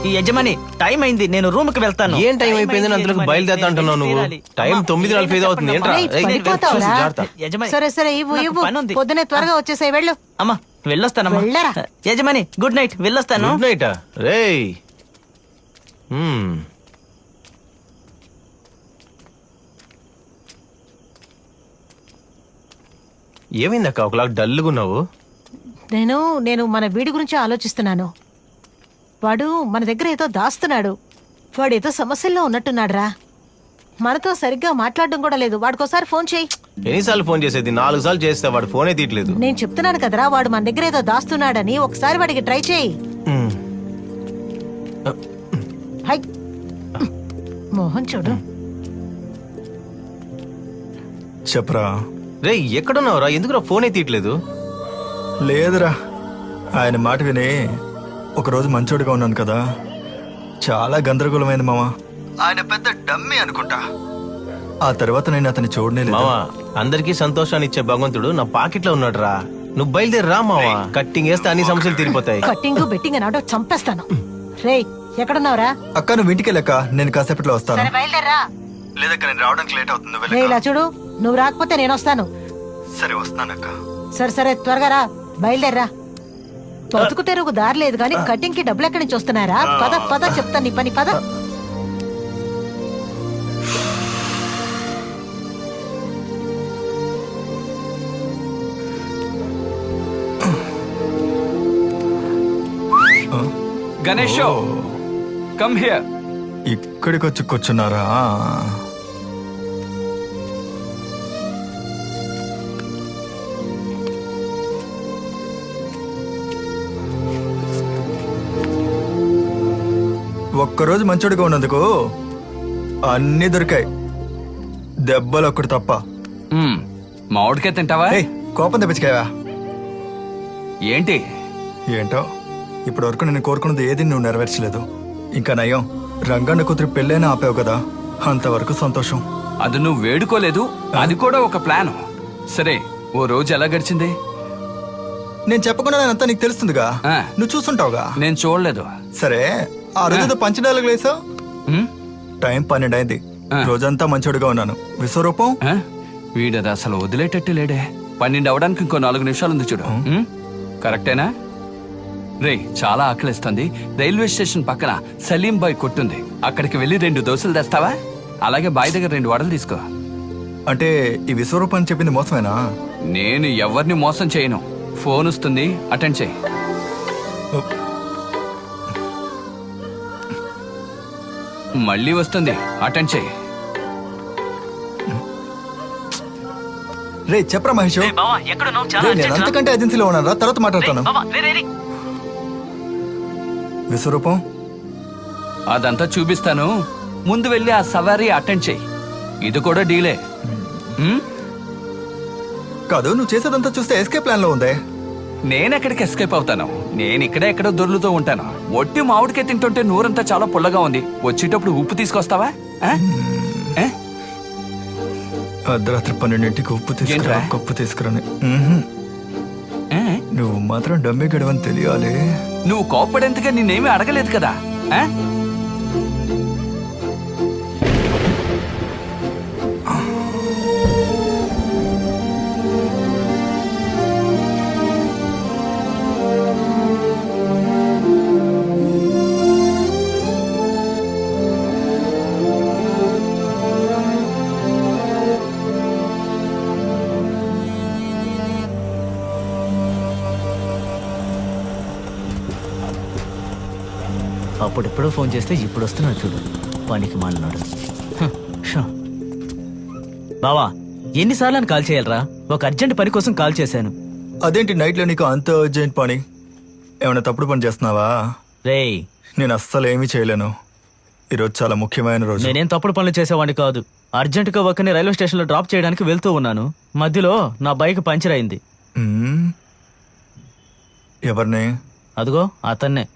ఈ యజమాని టైం అయింది, నేను రూమ్ కి వెళ్తాను. ఏం టైం అయిపోయింది? అందులోకి బయలుదేరుతా అంటున్నావు నువ్వు. టైం 9:45 అవుతుంది. ఏంట్రా? పడిపోతావురా? యజమాని సరే సరే ఇవ్వు ఇవ్వు, పనుంది. పొద్దునే త్వరగా వచ్చేసాయి, వెళ్ళు. అమ్మా వెళ్ళొస్తానమ్మా. వెళ్ళరా. యజమాని గుడ్ నైట్, వెళ్ళొస్తాను. గుడ్ నైట్ రేయ్. ఏమైందక్క ఒకలా డల్లుగున్నావు? నేను మన వీడి గురించి ఆలోచిస్తున్నాను. వాడు మన దగ్గర ఏదో దాస్తున్నాడు. వాడు ఏదో సమస్యల్లో ఉన్నట్టున్నాడురా. మనతో సరిగ్గా మాట్లాడడం కూడా లేదు. వాడికోసారి ఫోన్ చేయి. ఎన్నిసార్లు ఫోన్ చేసేది? 4 సార్లు చేస్తే వాడు ఫోనే తీయట్లేదు. నేను చెప్తున్నాను కదరా, వాడు మన దగ్గర ఏదో దాస్తున్నాడని. ఒకసారి వాడికి ట్రై చేయి. హై మోహన్ చూడు. చెప్పరా. రే ఎక్కడున్నావురా? ఎందుకురా ఫోనే తీయట్లేదు? లేదురా, ఆయన మాట విని ఒకరోజు మంచోడిగా ఉన్నాను కదా, చాలా గందరగోళమైంది మామ. ఆయన పెద్ద డమ్మి అనుకుంటా. ఆ తర్వాత నేను అతన్ని చూడలేదు. మావా, అందరికీ సంతోషాన్ని ఇచ్చే భగవంతుడు నా పాకెట్లో ఉన్నాడు రా. నువ్వు బయలుదేరి రా మావా. కట్టింగ్ వేస్తే అన్ని సమస్యలు తీరిపోతాయి. కట్టింగ్ బెట్టింగ్ అని చంపేస్తాను. రేయ్ ఎక్కడున్నావురా? అక్క నువ్వు ఇంటికి వెళ్ళక్క, నేను కాసేపట్లో వస్తాను. సరే బయలుదేరా. లేదక్క, నేను రావడానికి లేట్ అవుతుంది. రేయ్ ఇలా చూడు, నువ్వు రాకపోతే నేను వస్తాను. సరే వస్తానక్క. సరే సరే త్వరగా రా, బయలుదేరరా. బతుకు తెరుగు దారి లేదు కానీ కటింగ్ కి డబ్బులు ఎక్కడి నుంచి వస్తున్నారా? పద పద, చెప్తాను నీ పని, పద. Ganesh come here. ఇక్కడికి వచ్చి కూర్చున్నారా? ఒక్కరోజు మంచోడిగా ఉన్నందుకు అన్ని దొరికాయి, దెబ్బలు ఒక్కటి తప్ప. మామిడికాయ తింటావా? కోపం తెప్పించుకావా? ఏంటి? ఏంటో ఇప్పటి వరకు నేను కోరుకున్నది ఏది నువ్వు నెరవేర్చలేదు. ఇంకా నయం, రంగన్న కూతురు పెళ్ళైనా ఆపావు కదా, అంతవరకు సంతోషం. అది నువ్వు వేడుకోలేదు, అది కూడా ఒక ప్లాన్. సరే, ఓ రోజు ఎలా గడిచింది? నేను చెప్పకుండా అంతా నీకు తెలుస్తుందిగా, నువ్వు చూస్తుంటావుగా. నేను చూడలేదు. సరే, ఆ రోజు పంచడాలకు లేసావు. టైం 12 అయింది. రోజంతా మంచోడిగా ఉన్నాను. విశ్వరూపం వీడది అసలు వదిలేటట్టు లేడే. 12 అవడానికి ఇంకో 4 నిమిషాలు ఉంది చూడు. కరెక్టేనా? రే చాలా ఆకలిస్తుంది. రైల్వే స్టేషన్ పక్కన సలీం బాయ్ కొట్టుంది, అక్కడికి వెళ్ళి 2 దోశలు తెస్తావా? అలాగే బాయ్ దగ్గర 2 వడలు తీసుకో. అంటే ఈ విశ్వరూపం అని చెప్పింది మోసమేనా? నేను ఎవరిని మోసం చేయను. ఫోన్ వస్తుంది, అటెండ్ చేయి. మళ్ళీ వస్తుంది, అటెండ్ చేయి. రే చెప్పరా మహేష్, నేను అంతకంటే ఏజెన్సీలో ఉన్నారా, తర్వాత మాట్లాడతాను. విశ్వరూపం అదంతా చూపిస్తాను, ముందు వెళ్ళి ఆ సవారీ అటెండ్ చేయి. ఇది కూడా డీలే. కాదు, నువ్వు చేసేదంతా చూస్తే ఎస్కేప్ ప్లాన్ లో ఉందే. నేనెక్కడికి ఎస్కేప్ అవుతాను? నేను ఇక్కడే ఎక్కడో దొర్లుతూ ఉంటాను. ఒట్టి మామిడికే తింటుంటే నూరంతా చాలా పుల్లగా ఉంది. వచ్చేటప్పుడు ఉప్పు తీసుకొస్తావా? అర్ధరాత్రి 12ంటికి ఉప్పు తీసుకురా, కప్పు తీసుకురాని. నువ్వు మాత్రం డమ్మి గడవని తెలియాలి. నువ్వు కోప్పడేందుకే నిన్నేమీ అడగలేదు కదా. అప్పుడెప్పుడో ఫోన్ చేస్తే ఇప్పుడు వస్తున్నాడు చూడు, పనికి మాలినాడు. బావా, ఎన్నిసార్లు కాల్ చేయాలరా? ఒక అర్జెంట్ పని కోసం కాల్ చేశాను. అదేంటి నైట్ లో నీకు అంత అర్జెంట్ పని? ఏమైనా తప్పుడు పని చేస్తున్నావా? రేయ్, నేను అస్సలు ఏమీ చేయలేను. ఈరోజు చాలా ముఖ్యమైన రోజు. నేనేం తప్పుడు పనులు చేసేవాడిని కాదు. అర్జెంట్ గా ఒకరిని రైల్వే స్టేషన్ లో డ్రాప్ చేయడానికి వెళ్తూ ఉన్నాను. మధ్యలో నా బైక్ పంచర్ అయింది. ఎవరిని? అదిగో అతన్నే.